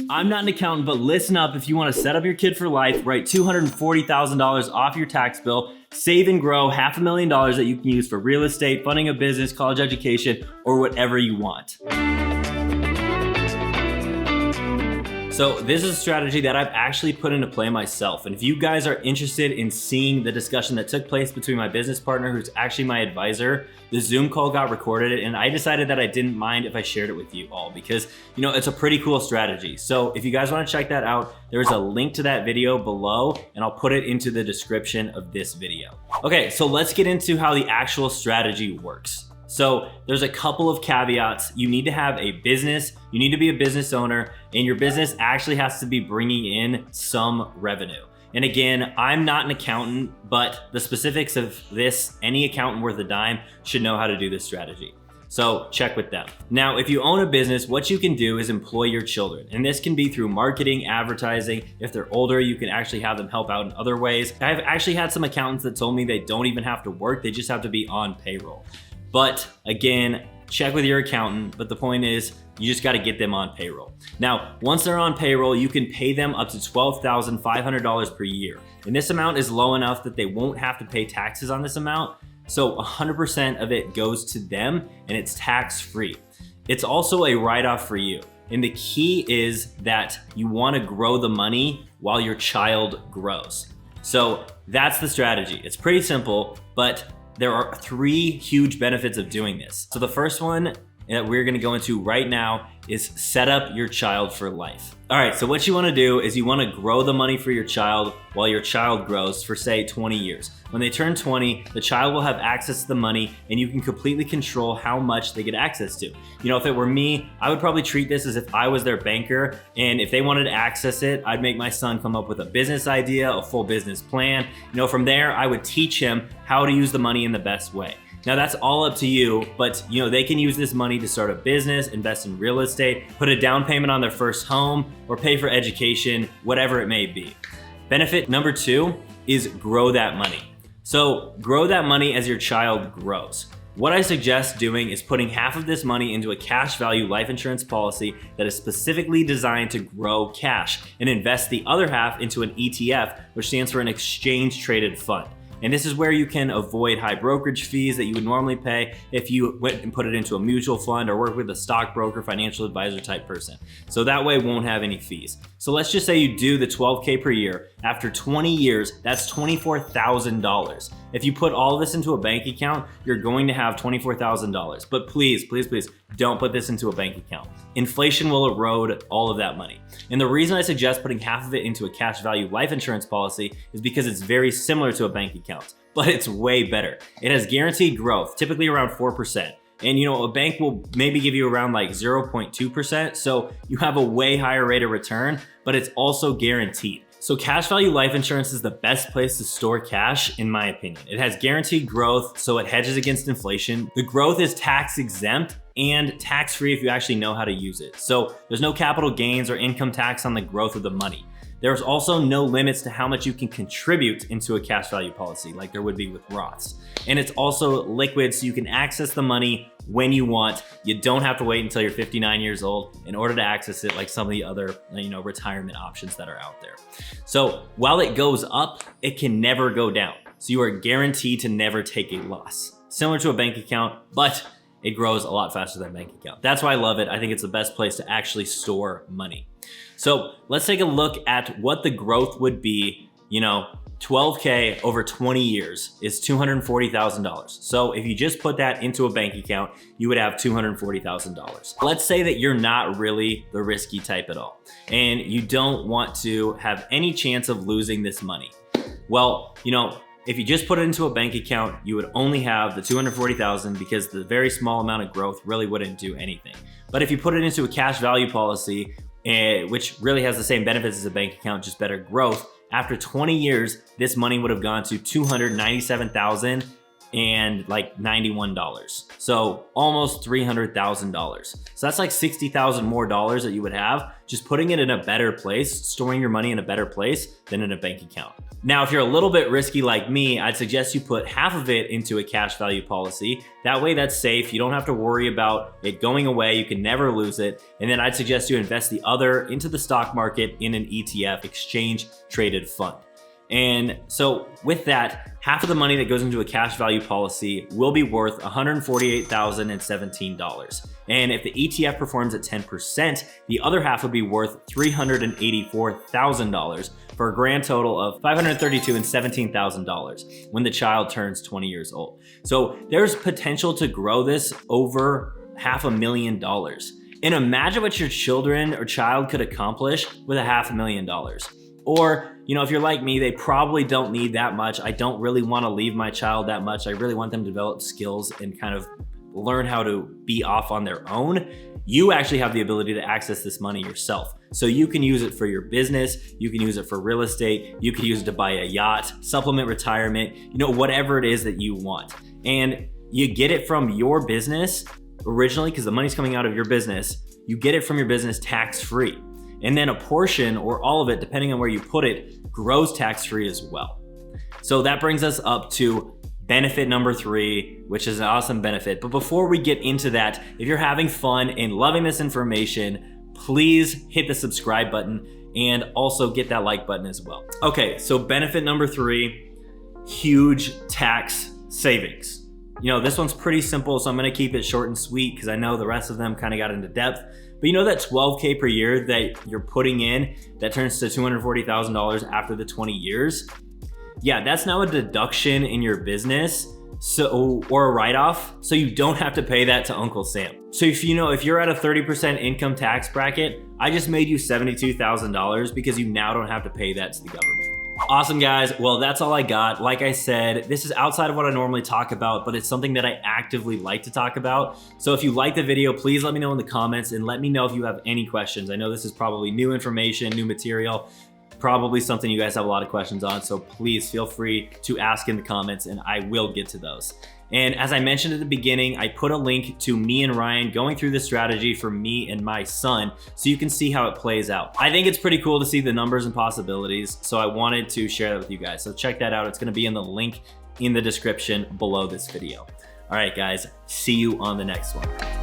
I'm not an accountant, but listen up if you want to set up your kid for life, write $240,000 off your tax bill, save and grow $500,000 that you can use for real estate, funding a business, college education, or whatever you want. So this is a strategy that I've actually put into play myself. And if you guys are interested in seeing the discussion that took place between my business partner, who's actually my advisor, the Zoom call got recorded, and I decided that I didn't mind if I shared it with you all because, it's a pretty cool strategy. So if you guys want to check that out, there's a link to that video below, and I'll put it into the description of this video. Okay, so let's get into how the actual strategy works. So there's a couple of caveats. You need to have a business, you need to be a business owner, and your business actually has to be bringing in some revenue. And again, I'm not an accountant, but the specifics of this, any accountant worth a dime should know how to do this strategy. So check with them. Now, if you own a business, what you can do is employ your children. And this can be through marketing, advertising. If they're older, you can actually have them help out in other ways. I've actually had some accountants that told me they don't even have to work, they just have to be on payroll. But again, check with your accountant, but the point is you just gotta get them on payroll. Now, once they're on payroll, you can pay them up to $12,500 per year. And this amount is low enough that they won't have to pay taxes on this amount. So 100% of it goes to them and it's tax-free. It's also a write-off for you. And the key is that you wanna grow the money while your child grows. So that's the strategy. It's pretty simple, but there are 3 huge benefits of doing this. So the first one that we're gonna go into right now is set up your child for life. All right, so what you wanna do is you wanna grow the money for your child while your child grows for say 20 years. When they turn 20, the child will have access to the money and you can completely control how much they get access to. If it were me, I would probably treat this as if I was their banker, and if they wanted to access it, I'd make my son come up with a business idea, a full business plan. From there, I would teach him how to use the money in the best way. Now that's all up to you, but they can use this money to start a business, invest in real estate, put a down payment on their first home, or pay for education, whatever it may be. Benefit number 2 is grow that money. So grow that money as your child grows. What I suggest doing is putting half of this money into a cash value life insurance policy that is specifically designed to grow cash, and invest the other half into an ETF, which stands for an exchange traded fund. And this is where you can avoid high brokerage fees that you would normally pay if you went and put it into a mutual fund or work with a stockbroker, financial advisor type person. So that way it won't have any fees. So let's just say you do the $12K per year. After 20 years, that's $24,000. If you put all of this into a bank account, you're going to have $24,000. But please, please, please don't put this into a bank account. Inflation will erode all of that money. And the reason I suggest putting half of it into a cash value life insurance policy is because it's very similar to a bank account, but it's way better. It has guaranteed growth, typically around 4%. And a bank will maybe give you around like 0.2%. So you have a way higher rate of return, but it's also guaranteed. So cash value life insurance is the best place to store cash, in my opinion. It has guaranteed growth, so it hedges against inflation. The growth is tax exempt and tax-free if you actually know how to use it. So there's no capital gains or income tax on the growth of the money. There's also no limits to how much you can contribute into a cash value policy like there would be with Roths. And it's also liquid, so you can access the money when you want. You don't have to wait until you're 59 years old in order to access it like some of the other retirement options that are out there. So while it goes up, it can never go down. So you are guaranteed to never take a loss. Similar to a bank account, but it grows a lot faster than a bank account. That's why I love it. I think it's the best place to actually store money. So let's take a look at what the growth would be. 12K over 20 years is $240,000. So if you just put that into a bank account, you would have $240,000. Let's say that you're not really the risky type at all, and you don't want to have any chance of losing this money. Well, if you just put it into a bank account, you would only have the $240,000 because the very small amount of growth really wouldn't do anything. But if you put it into a cash value policy, which really has the same benefits as a bank account, just better growth, after 20 years, this money would have gone to $297,091. So almost $300,000. So that's like $60,000 more that you would have just putting it in a better place, storing your money in a better place than in a bank account. Now, if you're a little bit risky like me, I'd suggest you put half of it into a cash value policy. That way that's safe. You don't have to worry about it going away. You can never lose it. And then I'd suggest you invest the other into the stock market in an ETF, exchange traded fund. And so with that, half of the money that goes into a cash value policy will be worth $148,017. And if the ETF performs at 10%, the other half would be worth $384,000 for a grand total of $532,017 when the child turns 20 years old. So there's potential to grow this over $500,000. And imagine what your children or child could accomplish with $500,000. Or, if you're like me, they probably don't need that much. I don't really want to leave my child that much. I really want them to develop skills and kind of learn how to be off on their own. You actually have the ability to access this money yourself. So you can use it for your business. You can use it for real estate. You can use it to buy a yacht, supplement retirement, whatever it is that you want. And you get it from your business originally because the money's coming out of your business. You get it from your business tax-free. And then a portion or all of it, depending on where you put it, grows tax-free as well. So that brings us up to benefit number 3, which is an awesome benefit. But before we get into that, if you're having fun and loving this information, please hit the subscribe button and also get that like button as well. Okay, so benefit number 3, huge tax savings. This one's pretty simple, so I'm gonna keep it short and sweet because I know the rest of them kind of got into depth. But that $12K per year that you're putting in that turns to $240,000 after the 20 years, yeah, that's now a deduction in your business, or a write-off, so you don't have to pay that to Uncle Sam. So if you're at a 30% income tax bracket, I just made you $72,000 because you now don't have to pay that to the government. Awesome, guys. Well, that's all I got. Like I said, this is outside of what I normally talk about, but it's something that I actively like to talk about. So if you like the video, please let me know in the comments and let me know if you have any questions. I know this is probably new information, new material, probably something you guys have a lot of questions on. So please feel free to ask in the comments and I will get to those. And as I mentioned at the beginning, I put a link to me and Ryan going through this strategy for me and my son so you can see how it plays out. I think it's pretty cool to see the numbers and possibilities, so I wanted to share that with you guys. So check that out. It's gonna be in the link in the description below this video. All right, guys, see you on the next one.